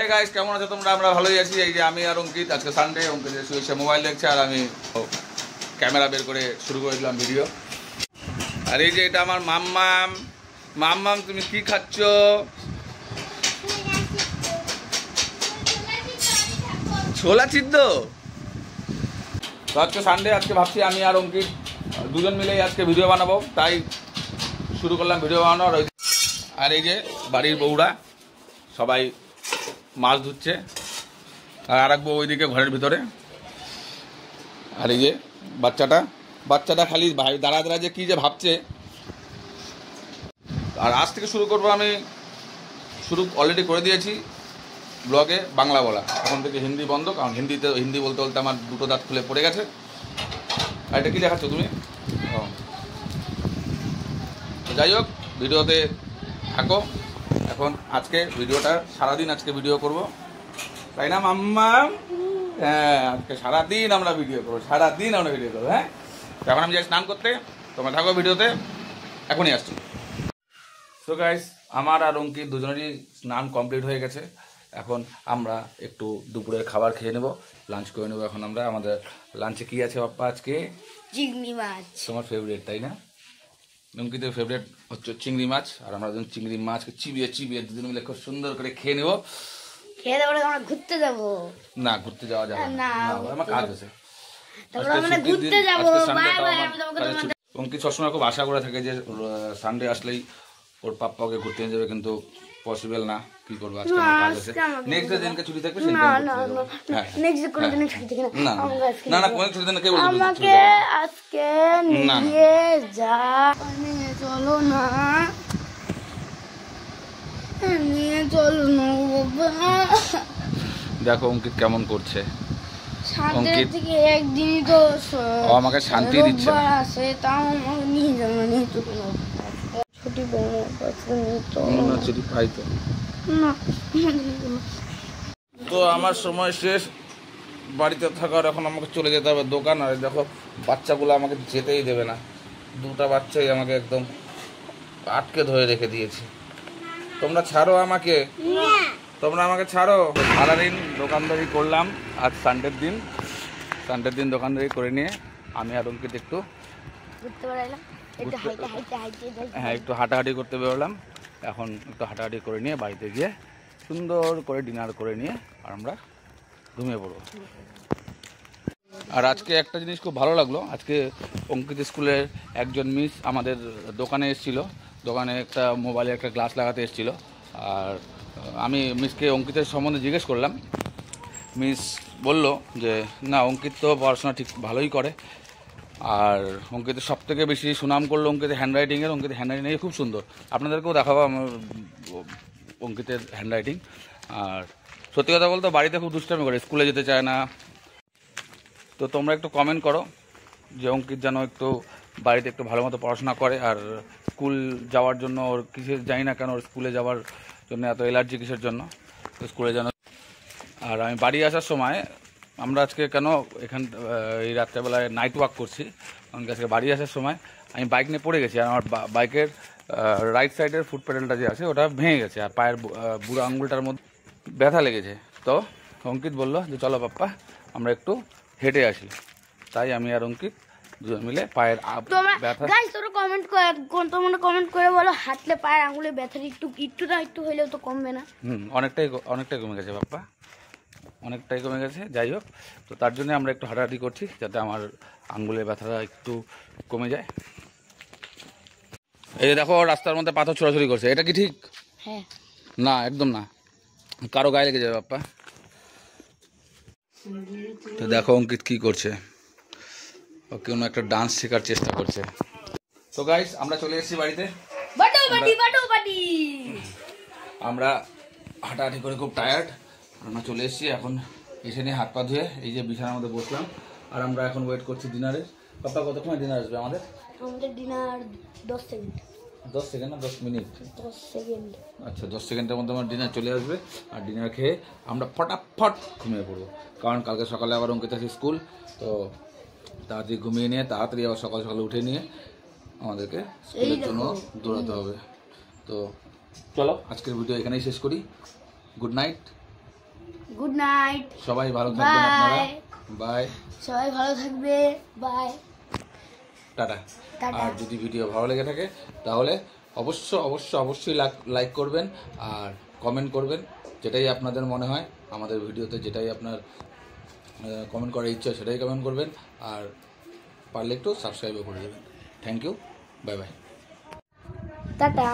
Hi guys, কেমন আছো তোমরা? আমরা ভালোই আছি। এই যে আমি আর অঙ্কিত, আজকে সানডে, অঙ্কিত শুয়ে মোবাইল দেখছে আর আমি ক্যামেরা বের করে শুরু করে দিলাম ভিডিও। আর এই যে এটা আমার মাম্মাম। মাম্মাম তুমি কি খাচ্ছ? ছোলা সিদ্ধ। তো আজকে সানডে, আজকে ভাবছি আমি আর অঙ্কিত দুজন মিলেই আজকে ভিডিও বানাবো, তাই শুরু করলাম ভিডিও বানানোর। আর এই যে বাড়ির বউরা সবাই মাছ ধুচ্ছে, আর এক বউ ওইদিকে ঘরের ভিতরে। আর এই যে বাচ্চাটা খালি দাঁড়া দাঁড়া যে কী যে ভাবছে। আর আজ থেকে শুরু করবো, আমি শুরু অলরেডি করে দিয়েছি ব্লগে বাংলা বলা। এখন থেকে হিন্দি বন্ধ, কারণ হিন্দি বলতে বলতে আমার দুটো দাঁত খুলে পড়ে গেছে। আর এটা কী দেখাচ্ছ তুমি? যাই হোক, ভিডিওতে থাকো। এখন আজকে ভিডিওটা সারাদিন আজকে ভিডিও করব, তাই না মাম্মা? হ্যাঁ, আজকে সারাদিন আমরা ভিডিও করবো, হ্যাঁ। এখন আমি যাই স্নান করতে, তোমরা থাকো ভিডিওতে, এখনই আসছি। সো গাইস, আমার আর অঙ্কিত দুজনেরই স্নান কমপ্লিট হয়ে গেছে। এখন আমরা একটু দুপুরের খাবার খেয়ে নেব, লাঞ্চ করে নেবো। এখন আমরা আমাদের লাঞ্চে কি আছে বাপ্পা আজকে? চিংড়ি মাছ। তোমার ফেভারিট, তাই না? অঙ্কিতের ফেভারিট হচ্ছে চিংড়ি মাছ, আর আমরা চিংড়ি মাছকে চিবিয়ে দুজন মিলে খুব সুন্দর করে খেয়ে নেবো। খেয়ে দেবো, আমরা ঘুরতে যাবো। না, ঘুরতে যাওয়া যাবে না, আমার কাজ আছে। অঙ্কিত সবসময় খুব আশা করে থাকে যে সানডে আসলেই ওর পাপ্পাকে ঘুরতে নিয়ে যাবে, কিন্তু পসিবল না। কি করবো, আজকে আমার কাজ আছে। নেক্সট ডে দিনকে ছুটি থাকবে, না কোনো ছুটি দিন কে বলবে আমাকে আজকে নিয়ে যা, নিয়ে চলো না, নিয়ে চলো না বাবা। দেখো অঙ্কিত কেমন করছে। অঙ্কিত একদিনই তো আমাকে শান্তি দিচ্ছে আছে, তাও আমাকে নিয়ে যাবো, নিয়ে চলো না। ছুটি পাই তো না। তো আমার সময় শেষ বাড়িতে থাকার, এখন আমাকে চলে যেতে হবে দোকান। আর দেখো বাচ্চাগুলো আমাকে যেতেই দেবে না, দুটা বাচ্চাই আমাকে একদম আটকে ধরে রেখে দিয়েছে। তোমরা ছাড়ো আমাকে, ছাড়ো। সারাদিন দোকানদারি করলাম, আজ সানডের দিন দোকানদারি করে নিয়ে আমি আর অঙ্কিত একটু একটু হাঁটাহাঁটি করতে বেরোলাম। এখন একটু হাঁটাহাঁটি করে নিয়ে বাড়িতে গিয়ে সুন্দর করে ডিনার করে নিয়ে আর আমরা ঘুমিয়ে পড়বো। আর আজকে একটা জিনিস খুব ভালো লাগলো, আজকে অঙ্কিত স্কুলের একজন মিস আমাদের দোকানে এসেছিলো। দোকানে একটা মোবাইলে একটা গ্লাস লাগাতে এসেছিলো। আর আমি মিসকে অঙ্কিতের সম্বন্ধে জিজ্ঞেস করলাম। মিস বলল যে না, অঙ্কিত তো পড়াশোনা ঠিক ভালোই করে, আর অঙ্কিতের সব থেকে বেশি সুনাম করলো অঙ্কিতের হ্যান্ডরাইটিংয়ের। অঙ্কিতের হ্যান্ডরাইটিং খুব সুন্দর, আপনাদেরকেও দেখাবো আমার অঙ্কিতের হ্যান্ডরাইটিং। আর সত্যি কথা বলতে বাড়িতে খুব দুষ্টামি করে, স্কুলে যেতে চায় না। তো তোমরা একটু কমেন্ট করো যে অঙ্কিত যেন একটু বাড়িতে একটু ভালো মতো পড়াশোনা করে, আর স্কুল যাওয়ার জন্য ওর কিসের জানি না কেন, ওর স্কুলে যাওয়ার জন্য এত এলার্জি কিসের জন্য, তো স্কুলে যেন। আর আমি বাড়ি আসার সময়, আমরা আজকে কেন এই রাত্রেবেলায় নাইট ওয়াক করছি, কারণ আজকে বাড়ি আসার সময় আমি বাইক নিয়ে পড়ে গেছি। আর আমার বাইকের রাইট সাইডের ফুট প্যাডেলটা যে আছে ওটা ভেঙে গেছে, আর পায়ের বুড়ো আঙুলটার মধ্যে ব্যথা লেগেছে। তো অঙ্কিত বললো যে চলো পাপ্পা আমরা একটু হেঁটে আসি। তাই আমি আর অঙ্কিত দুজন মিলে পায়ের ব্যথা। তোমরা কমেন্ট করে বলো, হাঁটলে পায়ের আঙুলে ব্যথা একটু হইলেও তো কমবে না? অনেকটাই কমে গেছে বাপ্পা, অনেকটাই কমে গেছে। যাই হোক, তো তার জন্য আমরা একটু হাঁটাহাঁটি করছি, যাতে আমার আঙ্গুলের ব্যথাটা একটু কমে যায়। এই যে দেখো রাস্তার মধ্যে পাথর ছোড়াছুড়ি করছে, এটা কি ঠিক? হ্যাঁ। না, একদম না, কারো গায়ে লেগে যাবে বাপ্পা। তো দেখো অঙ্কিত কি করছে, ও কোনো একটা ডান্স শেখার চেষ্টা করছে। তো গাইস, আমরা চলে এসেছি বাড়িতে। আমরা হাঁটাহাঁটি করে খুব টায়ার্ড, আমরা চলে এসেছি। এখন এসে নিয়ে হাত পা ধুয়ে এই যে বিছানার মধ্যে বসলাম, আর আমরা এখন ওয়েট করছি ডিনারের। পাপ্পা কতক্ষণ ডিনার আসবে আমাদের? Dinner 10 second. 10 সেকেন্ড না 10 মিনিট? 10 সেকেন্ড। আচ্ছা, 10 সেকেন্ডের মধ্যে আমার ডিনার চলে আসবে। আর ডিনার খেয়ে আমরা ফটাফট ঘুমিয়ে পড়বো, কারণ কালকে সকালে আবার অঙ্কিত আছে স্কুল। তো তাড়াতাড়ি ঘুমিয়ে নিয়ে তাড়াতাড়ি আবার সকাল সকালে উঠে নিয়ে আমাদেরকে স্কুলের জন্য দৌড়াতে হবে। তো চলো আজকের ভিডিও এখানেই শেষ করি। Good night. গুড নাইট, সবাই ভালো থাকবেন আপনারা। বাই। বাই, সবাই ভালো থাকবে, বাই, টাটা। টাটা। আর যদি ভিডিও ভালো লেগে থাকে তাহলে অবশ্যই লাইক করবেন আর কমেন্ট করবেন, যেটাই আপনাদের মনে হয় আমাদের ভিডিওতে, যেটাই আপনার কমেন্ট করার ইচ্ছা সেটাই কমেন্ট করবেন, আর পারলে একটু সাবস্ক্রাইবও করে দেবেন। Thank you, bye bye. Tata.